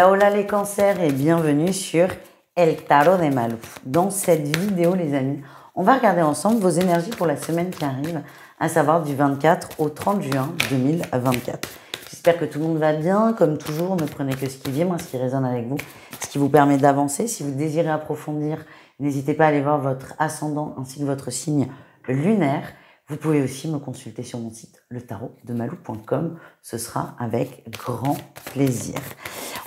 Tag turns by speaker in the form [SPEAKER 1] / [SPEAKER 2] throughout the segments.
[SPEAKER 1] Hola, hola les cancers et bienvenue sur El Tarot de Malou. Dans cette vidéo les amis, on va regarder ensemble vos énergies pour la semaine qui arrive, à savoir du 24 au 30 juin 2024. J'espère que tout le monde va bien, comme toujours, ne prenez que ce qui vibre, ce qui résonne avec vous, ce qui vous permet d'avancer. Si vous désirez approfondir, n'hésitez pas à aller voir votre ascendant ainsi que votre signe lunaire. Vous pouvez aussi me consulter sur mon site letarotdemalou.com, ce sera avec grand plaisir.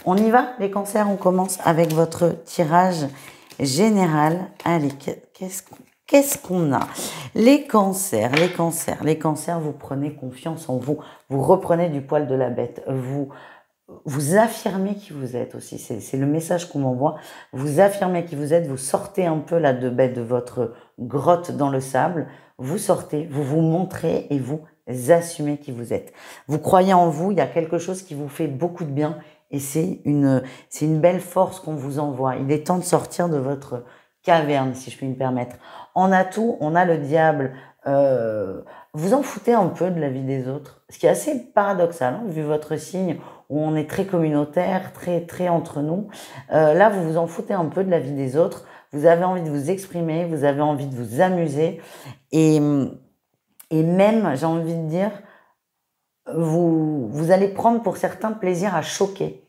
[SPEAKER 1] On y va les cancers, on commence avec votre tirage général. Allez, qu'est-ce qu'on a? Les cancers, vous prenez confiance en vous, vous reprenez du poil de la bête, vous affirmez qui vous êtes aussi, c'est le message qu'on m'envoie, vous affirmez qui vous êtes, vous sortez un peu là de votre grotte dans le sable, vous sortez, vous vous montrez et vous assumez qui vous êtes. Vous croyez en vous, il y a quelque chose qui vous fait beaucoup de bien et c'est une belle force qu'on vous envoie. Il est temps de sortir de votre caverne, si je puis me permettre. En atout, on a le diable. Vous en foutez un peu de la vie des autres, ce qui est assez paradoxal, hein, vu votre signe où on est très communautaire, très entre nous. Là, vous vous en foutez un peu de la vie des autres. Vous avez envie de vous exprimer, vous avez envie de vous amuser et même, j'ai envie de dire, vous allez prendre pour certains plaisir à choquer,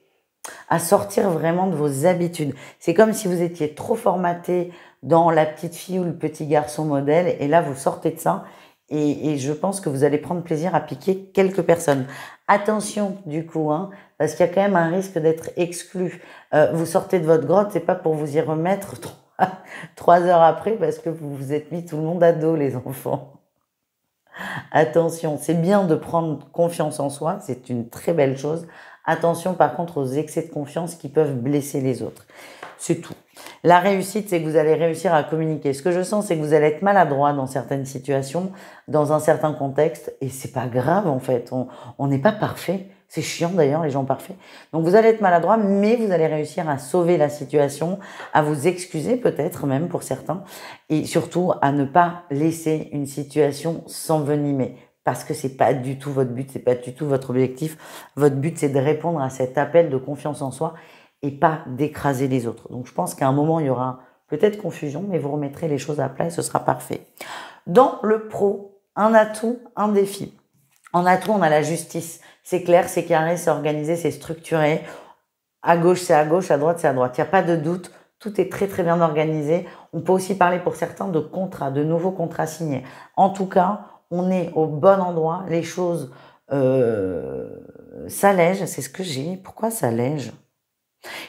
[SPEAKER 1] à sortir vraiment de vos habitudes. C'est comme si vous étiez trop formaté dans la petite fille ou le petit garçon modèle et là, vous sortez de ça. Et je pense que vous allez prendre plaisir à piquer quelques personnes. Attention du coup, hein, parce qu'il y a quand même un risque d'être exclu. Vous sortez de votre grotte, c'est pas pour vous y remettre 3 heures après parce que vous vous êtes mis tout le monde à dos les enfants. Attention, c'est bien de prendre confiance en soi, c'est une très belle chose. Attention par contre aux excès de confiance qui peuvent blesser les autres. C'est tout. La réussite, c'est que vous allez réussir à communiquer. Ce que je sens, c'est que vous allez être maladroit dans certaines situations, dans un certain contexte, et c'est pas grave en fait. On n'est pas parfait. C'est chiant d'ailleurs, les gens parfaits. Donc vous allez être maladroit, mais vous allez réussir à sauver la situation, à vous excuser peut-être même pour certains, et surtout à ne pas laisser une situation s'envenimer. Parce que c'est pas du tout votre but, c'est pas du tout votre objectif. Votre but, c'est de répondre à cet appel de confiance en soi et pas d'écraser les autres. Donc je pense qu'à un moment, il y aura peut-être confusion, mais vous remettrez les choses à plat et ce sera parfait. Dans le pro, un atout, un défi. En atout, on a la justice. C'est clair, c'est carré, c'est organisé, c'est structuré. À gauche, c'est à gauche, à droite, c'est à droite. Il n'y a pas de doute. Tout est très bien organisé. On peut aussi parler pour certains de contrats, de nouveaux contrats signés. En tout cas, on est au bon endroit. Les choses s'allègent. C'est ce que j'ai. Pourquoi s'allègent?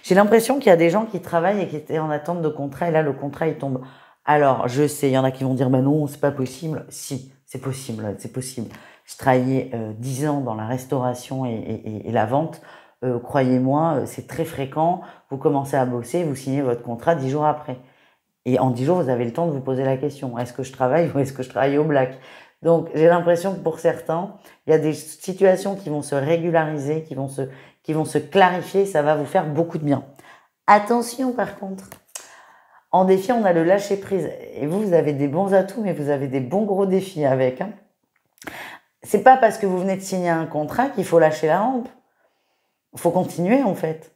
[SPEAKER 1] J'ai l'impression qu'il y a des gens qui travaillent et qui étaient en attente de contrat et là, le contrat, il tombe. Alors, je sais, il y en a qui vont dire, bah non, c'est pas possible. Si, c'est possible, c'est possible. Je travaillais 10 ans dans la restauration et la vente. Croyez-moi, c'est très fréquent. Vous commencez à bosser, vous signez votre contrat 10 jours après. Et en 10 jours, vous avez le temps de vous poser la question, est-ce que je travaille ou est-ce que je travaille au black? Donc, j'ai l'impression que pour certains, il y a des situations qui vont se régulariser, qui vont se clarifier, ça va vous faire beaucoup de bien. Attention par contre, en défi, on a le lâcher prise. Et vous avez des bons atouts, mais vous avez des bons gros défis avec. Hein. C'est pas parce que vous venez de signer un contrat qu'il faut lâcher la rampe. Il faut continuer en fait.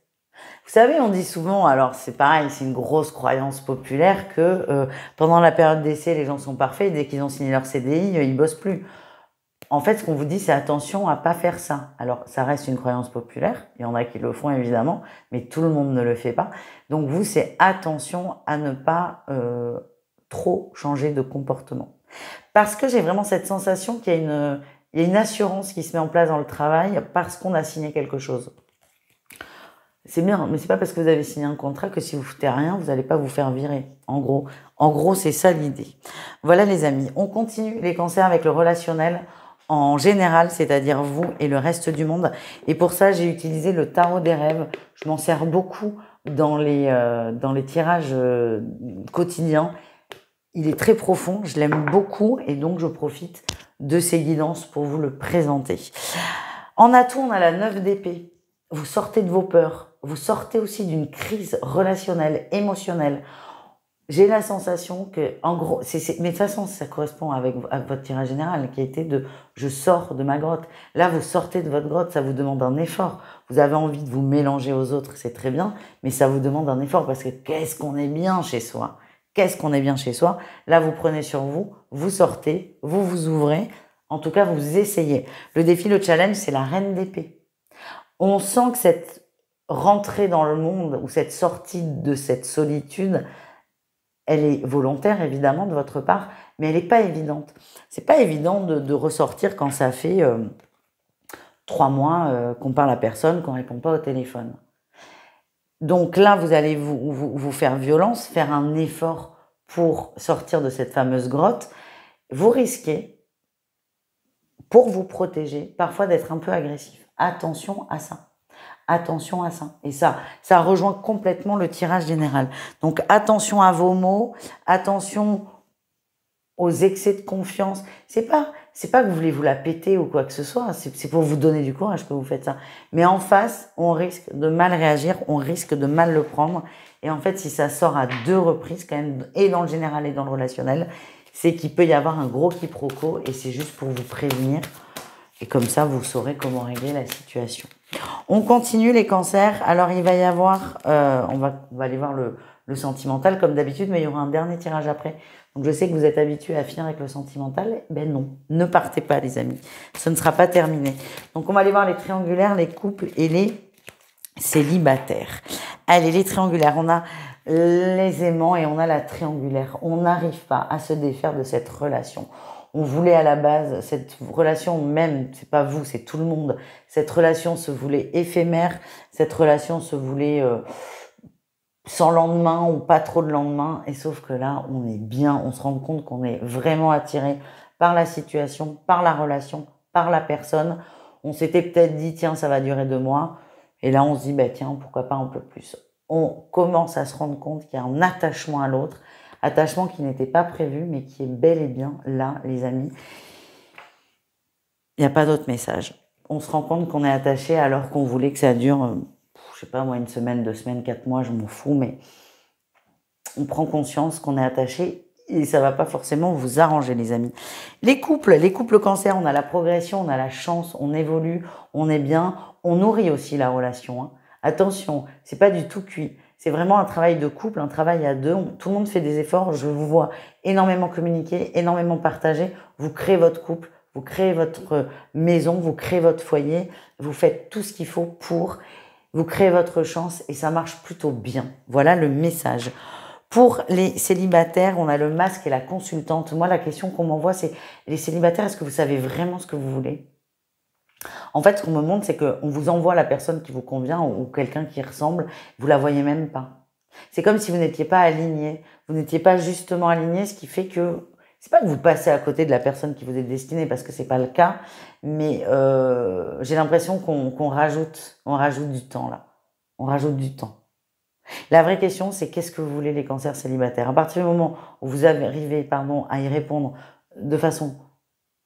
[SPEAKER 1] Vous savez, on dit souvent, alors c'est pareil, c'est une grosse croyance populaire que pendant la période d'essai, les gens sont parfaits, dès qu'ils ont signé leur CDI, ils bossent plus. En fait, ce qu'on vous dit, c'est attention à pas faire ça. Alors, ça reste une croyance populaire. Il y en a qui le font, évidemment, mais tout le monde ne le fait pas. Donc, vous, c'est attention à ne pas trop changer de comportement. Parce que j'ai vraiment cette sensation qu'il y a une assurance qui se met en place dans le travail parce qu'on a signé quelque chose. C'est bien, mais c'est pas parce que vous avez signé un contrat que si vous foutez rien, vous n'allez pas vous faire virer. En gros, c'est ça l'idée. Voilà les amis, on continue les cancers avec le relationnel en général, c'est-à-dire vous et le reste du monde. Et pour ça, j'ai utilisé le tarot des rêves. Je m'en sers beaucoup dans les tirages quotidiens. Il est très profond, je l'aime beaucoup et donc je profite de ces guidances pour vous le présenter. En atout, on a la 9 d'épée. Vous sortez de vos peurs. Vous sortez aussi d'une crise relationnelle, émotionnelle. j'ai la sensation que, en gros, mais de toute façon, ça correspond à votre tirage général qui a été de je sors de ma grotte. Là, vous sortez de votre grotte, ça vous demande un effort. Vous avez envie de vous mélanger aux autres, c'est très bien, mais ça vous demande un effort parce que qu'est-ce qu'on est bien chez soi? Qu'est-ce qu'on est bien chez soi? Là, vous prenez sur vous, vous sortez, vous vous ouvrez. En tout cas, vous essayez. Le défi, le challenge, c'est la reine d'épée. On sent que cette rentrée dans le monde ou cette sortie de cette solitude, elle est volontaire, évidemment, de votre part, mais elle n'est pas évidente. C'est pas évident de ressortir quand ça fait 3 mois qu'on parle à personne, qu'on répond pas au téléphone. Donc là, vous allez vous faire violence, faire un effort pour sortir de cette fameuse grotte. Vous risquez, pour vous protéger, parfois d'être un peu agressif. Attention à ça. Attention à ça. Et ça rejoint complètement le tirage général. Donc, attention à vos mots, attention aux excès de confiance. C'est pas que vous voulez vous la péter ou quoi que ce soit. C'est pour vous donner du courage que vous faites ça. Mais en face, on risque de mal réagir, on risque de mal le prendre. Et en fait, si ça sort à 2 reprises, quand même, et dans le général et dans le relationnel, c'est qu'il peut y avoir un gros quiproquo et c'est juste pour vous prévenir. Et comme ça, vous saurez comment régler la situation. On continue les cancers. Alors, il va y avoir, on va aller voir le sentimental comme d'habitude, mais il y aura un dernier tirage après. Donc, je sais que vous êtes habitués à finir avec le sentimental. Ben non, ne partez pas les amis. Ce ne sera pas terminé. Donc, on va aller voir les triangulaires, les couples et les célibataires. Allez, les triangulaires, on a les aimants et on a la triangulaire. On n'arrive pas à se défaire de cette relation. On voulait à la base, cette relation même, c'est pas vous, c'est tout le monde, cette relation se voulait éphémère, cette relation se voulait sans lendemain ou pas trop de lendemain, et sauf que là, on est bien, on se rend compte qu'on est vraiment attiré par la situation, par la relation, par la personne. On s'était peut-être dit, tiens, ça va durer 2 mois, et là, on se dit, bah, tiens, pourquoi pas un peu plus. On commence à se rendre compte qu'il y a un attachement à l'autre, attachement qui n'était pas prévu, mais qui est bel et bien là, les amis. Il n'y a pas d'autre message. On se rend compte qu'on est attaché alors qu'on voulait que ça dure, je sais pas moi, 1 semaine, 2 semaines, 4 mois, je m'en fous, mais on prend conscience qu'on est attaché et ça va pas forcément vous arranger, les amis. Les couples cancer, on a la progression, on a la chance, on évolue, on est bien, on nourrit aussi la relation. Hein. Attention, c'est pas du tout cuit. C'est vraiment un travail de couple, un travail à 2. Tout le monde fait des efforts. Je vous vois énormément communiquer, énormément partager. Vous créez votre couple, vous créez votre maison, vous créez votre foyer. Vous faites tout ce qu'il faut pour. Vous créez votre chance et ça marche plutôt bien. Voilà le message. Pour les célibataires, on a le masque et la consultante. Moi, la question qu'on m'envoie, c'est les célibataires, est-ce que vous savez vraiment ce que vous voulez ? En fait, ce qu'on me montre, c'est qu'on vous envoie la personne qui vous convient ou quelqu'un qui ressemble, vous la voyez même pas. C'est comme si vous n'étiez pas aligné, vous n'étiez pas justement aligné, ce qui fait que c'est pas que vous passez à côté de la personne qui vous est destinée, parce que c'est pas le cas, mais j'ai l'impression qu'on rajoute du temps là. On rajoute du temps. La vraie question, c'est qu'est-ce que vous voulez les cancers célibataires ? À partir du moment où vous arrivez, à y répondre de façon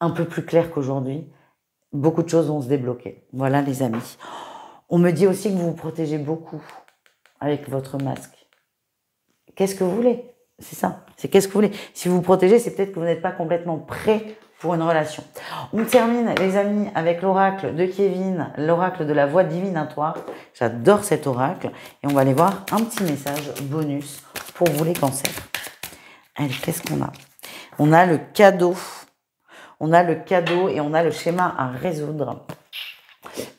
[SPEAKER 1] un peu plus claire qu'aujourd'hui, beaucoup de choses vont se débloquer. Voilà les amis. On me dit aussi que vous vous protégez beaucoup avec votre masque. Qu'est-ce que vous voulez ? C'est ça. C'est qu'est-ce que vous voulez ? Si vous vous protégez, c'est peut-être que vous n'êtes pas complètement prêt pour une relation. On termine les amis avec l'oracle de Kevin, l'oracle de la voix divinatoire. J'adore cet oracle. Et on va aller voir un petit message bonus pour vous les cancers. Allez, qu'est-ce qu'on a ? On a le cadeau. On a le cadeau et on a le schéma à résoudre.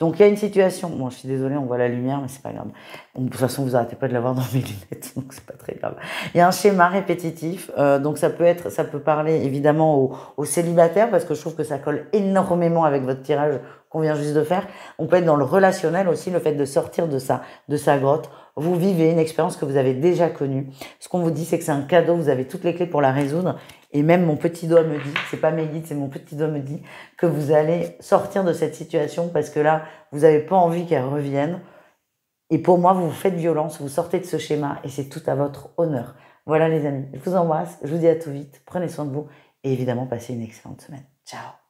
[SPEAKER 1] Donc, il y a une situation. Bon, je suis désolée, on voit la lumière, mais c'est pas grave. De toute façon, vous n'arrêtez pas de l'avoir dans mes lunettes, donc c'est pas très grave. Il y a un schéma répétitif. Donc, ça peut parler évidemment aux célibataires parce que je trouve que ça colle énormément avec votre tirage qu'on vient juste de faire. On peut être dans le relationnel aussi, le fait de sortir de sa grotte. Vous vivez une expérience que vous avez déjà connue. Ce qu'on vous dit, c'est que c'est un cadeau. Vous avez toutes les clés pour la résoudre. Et même mon petit doigt me dit, c'est pas mes guides, c'est mon petit doigt me dit que vous allez sortir de cette situation parce que là, vous n'avez pas envie qu'elle revienne. Et pour moi, vous vous faites violence, vous sortez de ce schéma et c'est tout à votre honneur. Voilà les amis, je vous embrasse, je vous dis à tout vite, prenez soin de vous et évidemment, passez une excellente semaine. Ciao.